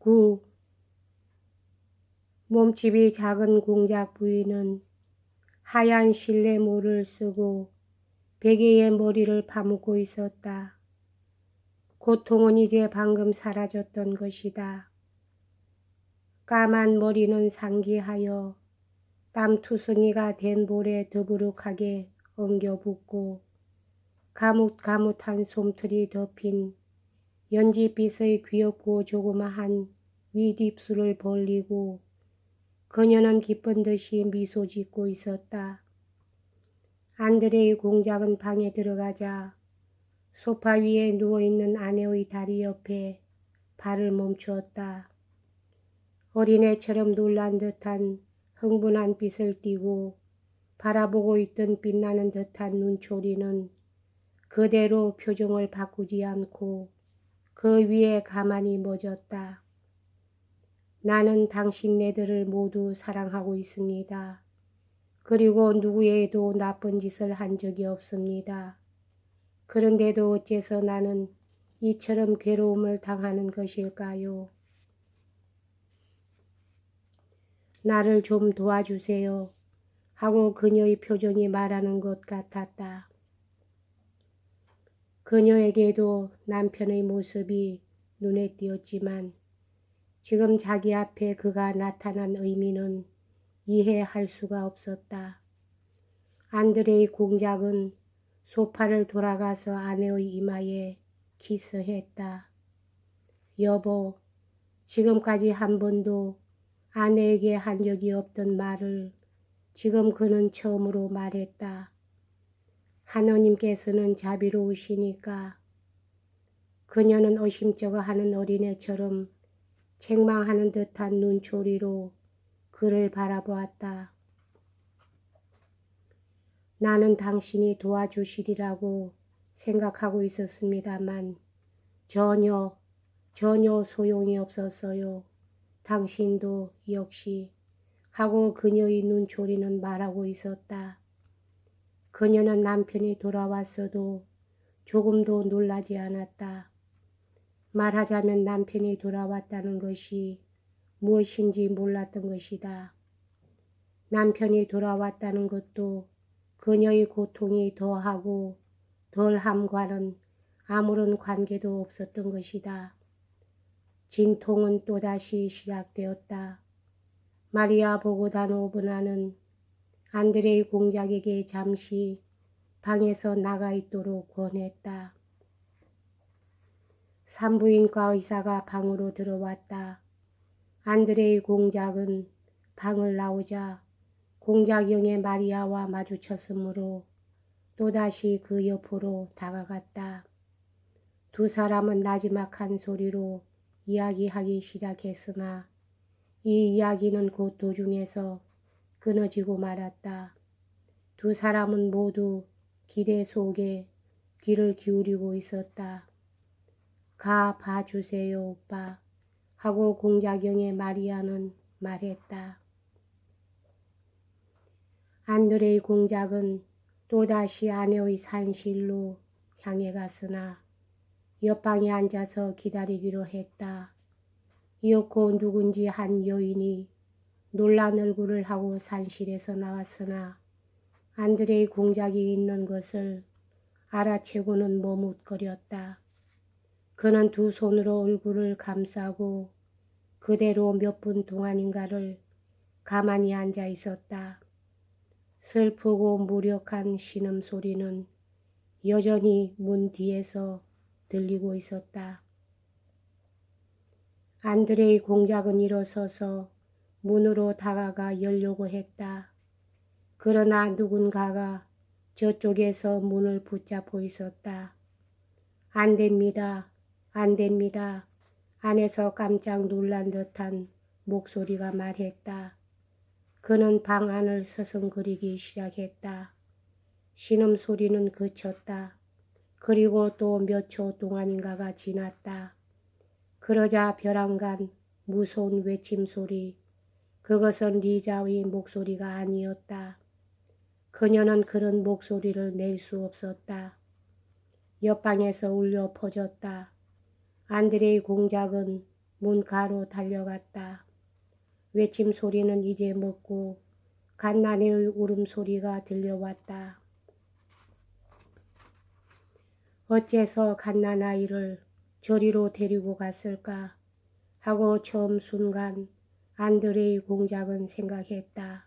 9. 몸집이 작은 공작 부인은 하얀 실내모를 쓰고 베개에 머리를 파묻고 있었다. 고통은 이제 방금 사라졌던 것이다. 까만 머리는 상기하여 땀투성이가 된 볼에 더부룩하게 엉겨붙고 가뭇가뭇한 솜털이 덮인 연지빛의 귀엽고 조그마한 윗입술을 벌리고 그녀는 기쁜 듯이 미소 짓고 있었다. 안드레이 공작은 방에 들어가자 소파 위에 누워있는 아내의 다리 옆에 발을 멈추었다. 어린애처럼 놀란 듯한 흥분한 빛을 띠고 바라보고 있던 빛나는 듯한 눈초리는 그대로 표정을 바꾸지 않고 그 위에 가만히 멎었다. 나는 당신네들을 모두 사랑하고 있습니다. 그리고 누구에도 나쁜 짓을 한 적이 없습니다. 그런데도 어째서 나는 이처럼 괴로움을 당하는 것일까요? 나를 좀 도와주세요. 하고 그녀의 표정이 말하는 것 같았다. 그녀에게도 남편의 모습이 눈에 띄었지만 지금 자기 앞에 그가 나타난 의미는 이해할 수가 없었다. 안드레이 공작은 소파를 돌아가서 아내의 이마에 키스했다. 여보, 지금까지 한 번도 아내에게 한 적이 없던 말을 지금 그는 처음으로 말했다. 하느님께서는 자비로우시니까. 그녀는 의심쩍어하는 어린애처럼 책망하는 듯한 눈초리로 그를 바라보았다. 나는 당신이 도와주시리라고 생각하고 있었습니다만 전혀 소용이 없었어요. 당신도 역시. 하고 그녀의 눈초리는 말하고 있었다. 그녀는 남편이 돌아왔어도 조금도 놀라지 않았다. 말하자면 남편이 돌아왔다는 것이 무엇인지 몰랐던 것이다. 남편이 돌아왔다는 것도 그녀의 고통이 더하고 덜함과는 아무런 관계도 없었던 것이다. 진통은 또다시 시작되었다. 마리아 보고다노브나는 안드레이 공작에게 잠시 방에서 나가 있도록 권했다. 산부인과 의사가 방으로 들어왔다. 안드레이 공작은 방을 나오자 공작영의 마리아와 마주쳤으므로 또다시 그 옆으로 다가갔다. 두 사람은 나지막한 소리로 이야기하기 시작했으나 이 이야기는 곧 도중에서 끊어지고 말았다. 두 사람은 모두 기대 속에 귀를 기울이고 있었다. 가 봐주세요, 오빠. 하고 공작영의 마리아는 말했다. 안드레이 공작은 또다시 아내의 산실로 향해 갔으나 옆방에 앉아서 기다리기로 했다. 이윽고 누군지 한 여인이 놀란 얼굴을 하고 산실에서 나왔으나 안드레이 공작이 있는 것을 알아채고는 머뭇거렸다. 그는 두 손으로 얼굴을 감싸고 그대로 몇 분 동안인가를 가만히 앉아 있었다. 슬프고 무력한 신음소리는 여전히 문 뒤에서 들리고 있었다. 안드레이 공작은 일어서서 문으로 다가가 열려고 했다. 그러나 누군가가 저쪽에서 문을 붙잡고 있었다. 안 됩니다. 안 됩니다. 안에서 깜짝 놀란 듯한 목소리가 말했다. 그는 방 안을 서성거리기 시작했다. 신음소리는 그쳤다. 그리고 또 몇 초 동안인가가 지났다. 그러자 벼랑간 무서운 외침소리, 그것은 리자의 목소리가 아니었다. 그녀는 그런 목소리를 낼 수 없었다. 옆방에서 울려 퍼졌다. 안드레이 공작은 문가로 달려갔다. 외침 소리는 이제 멎고 갓난애의 울음소리가 들려왔다. 어째서 갓난아이를 저리로 데리고 갔을까 하고 처음 순간 안드레이 공작은 생각했다.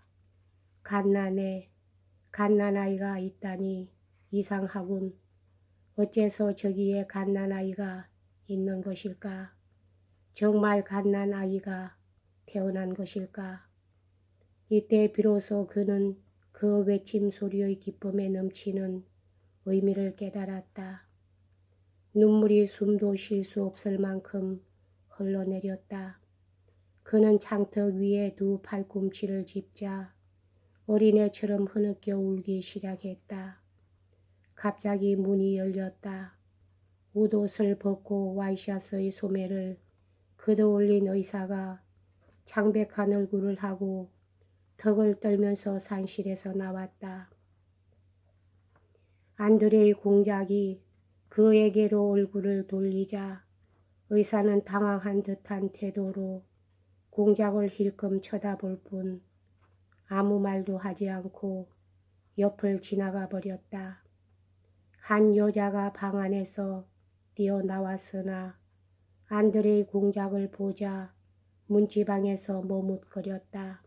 갓난아이가 있다니 이상하군. 어째서 저기에 갓난아이가 있는 것일까? 정말 갓난아이가 태어난 것일까? 이때 비로소 그는 그 외침 소리의 기쁨에 넘치는 의미를 깨달았다. 눈물이 숨도 쉴 수 없을 만큼 흘러내렸다. 그는 창턱 위에 두 팔꿈치를 짚자 어린애처럼 흐느껴 울기 시작했다. 갑자기 문이 열렸다. 웃옷을 벗고 와이셔츠의 소매를 걷어올린 의사가 창백한 얼굴을 하고 턱을 떨면서 산실에서 나왔다. 안드레이 공작이 그에게로 얼굴을 돌리자 의사는 당황한 듯한 태도로 공작을 힐끔 쳐다볼 뿐 아무 말도 하지 않고 옆을 지나가 버렸다. 한 여자가 방 안에서 뛰어나왔으나 안드레이 공작을 보자 문지방에서 머뭇거렸다.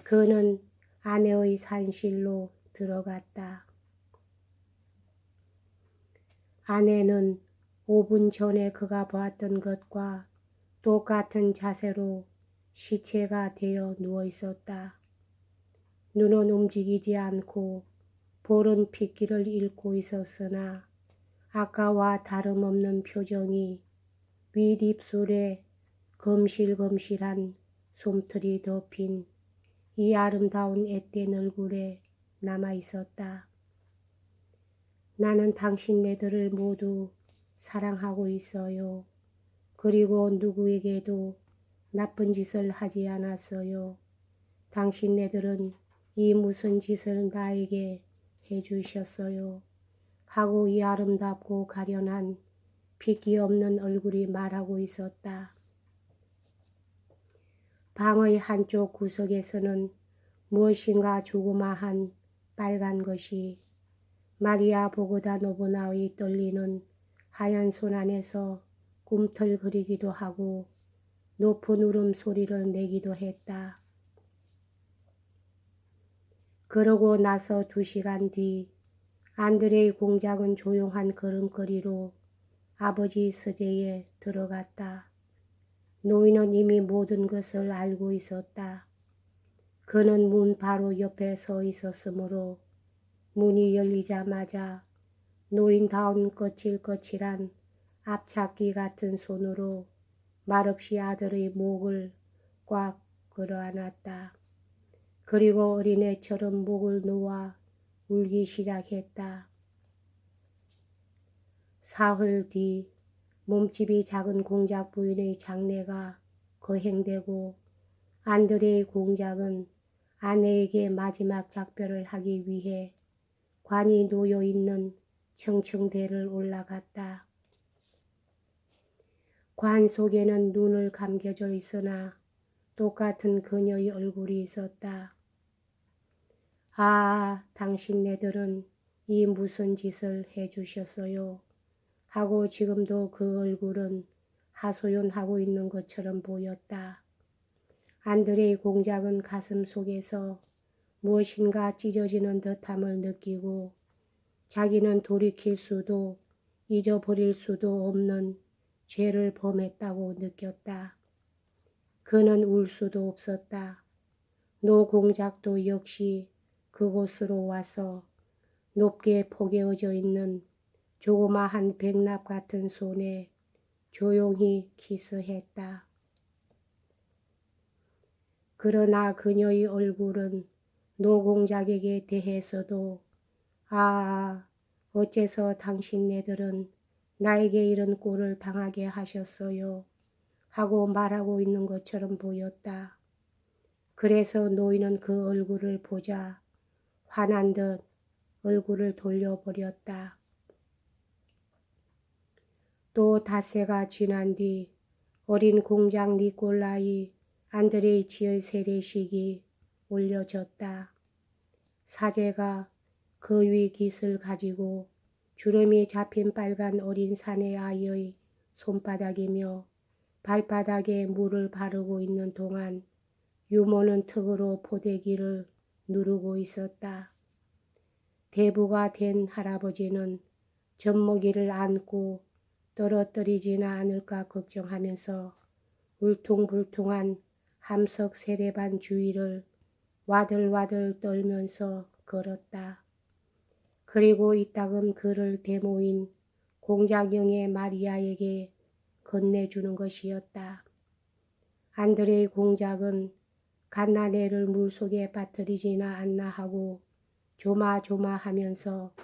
그는 아내의 산실로 들어갔다. 아내는 5분 전에 그가 보았던 것과 똑같은 자세로 시체가 되어 누워 있었다. 눈은 움직이지 않고 볼은 핏기를 잃고 있었으나 아까와 다름없는 표정이 윗입술에 검실검실한 솜털이 덮인 이 아름다운 앳된 얼굴에 남아 있었다. 나는 당신네들을 모두 사랑하고 있어요. 그리고 누구에게도 나쁜 짓을 하지 않았어요. 당신네들은 이 무슨 짓을 나에게 해주셨어요. 하고 이 아름답고 가련한 핏기 없는 얼굴이 말하고 있었다. 방의 한쪽 구석에서는 무엇인가 조그마한 빨간 것이 마리아 보그다노브나의 떨리는 하얀 손 안에서 꿈틀거리기도 하고 높은 울음소리를 내기도 했다. 그러고 나서 2시간 뒤 안드레이 공작은 조용한 걸음걸이로 아버지 서재에 들어갔다. 노인은 이미 모든 것을 알고 있었다. 그는 문 바로 옆에 서 있었으므로 문이 열리자마자 노인다운 거칠거칠한 앞잡기 같은 손으로 말없이 아들의 목을 꽉 끌어안았다. 그리고 어린애처럼 목을 놓아 울기 시작했다. 사흘 뒤 몸집이 작은 공작 부인의 장례가 거행되고 안드레이 공작은 아내에게 마지막 작별을 하기 위해 관이 놓여 있는 청청대를 올라갔다. 관 속에는 눈을 감겨져 있으나 똑같은 그녀의 얼굴이 있었다. 아, 당신네들은 이 무슨 짓을 해주셨어요? 하고 지금도 그 얼굴은 하소연하고 있는 것처럼 보였다. 안드레이 공작은 가슴 속에서 무엇인가 찢어지는 듯함을 느끼고 자기는 돌이킬 수도 잊어버릴 수도 없는 죄를 범했다고 느꼈다. 그는 울 수도 없었다. 노 공작도 역시 그곳으로 와서 높게 포개어져 있는 조그마한 백납 같은 손에 조용히 키스했다. 그러나 그녀의 얼굴은 노 공작에게 대해서도 아, 어째서 당신네들은 나에게 이런 꼴을 당하게 하셨어요? 하고 말하고 있는 것처럼 보였다. 그래서 노인은 그 얼굴을 보자 화난 듯 얼굴을 돌려버렸다. 또 닷새가 지난 뒤 어린 공장 니콜라이 안드레이치의 세례식이 올려졌다. 사제가 그 위 깃을 가지고 주름이 잡힌 빨간 어린 사내 아이의 손바닥이며 발바닥에 물을 바르고 있는 동안 유모는 턱으로 포대기를 누르고 있었다. 대부가 된 할아버지는 젖먹이를 안고 떨어뜨리지나 않을까 걱정하면서 울퉁불퉁한 함석 세례반 주위를 와들와들 떨면서 걸었다. 그리고 이따금 그를 대모인 공작영의 마리아에게 건네주는 것이었다. 안드레이 공작은 갓나네를 물속에 빠뜨리지나 않나 하고 조마조마하면서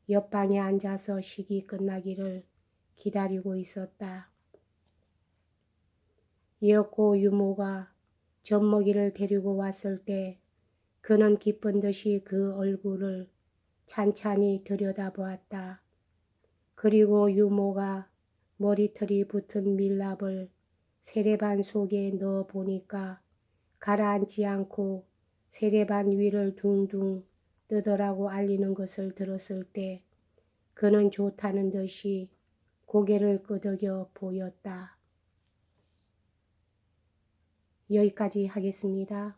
옆방에 앉아서 식이 끝나기를 기다리고 있었다. 이었고 유모가 젖먹이를 데리고 왔을 때 그는 기쁜 듯이 그 얼굴을 찬찬히 들여다보았다. 그리고 유모가 머리털이 붙은 밀랍을 세례반 속에 넣어 보니까 가라앉지 않고 세례반 위를 둥둥 뜨더라고 알리는 것을 들었을 때 그는 좋다는 듯이 고개를 끄덕여 보였다. 여기까지 하겠습니다.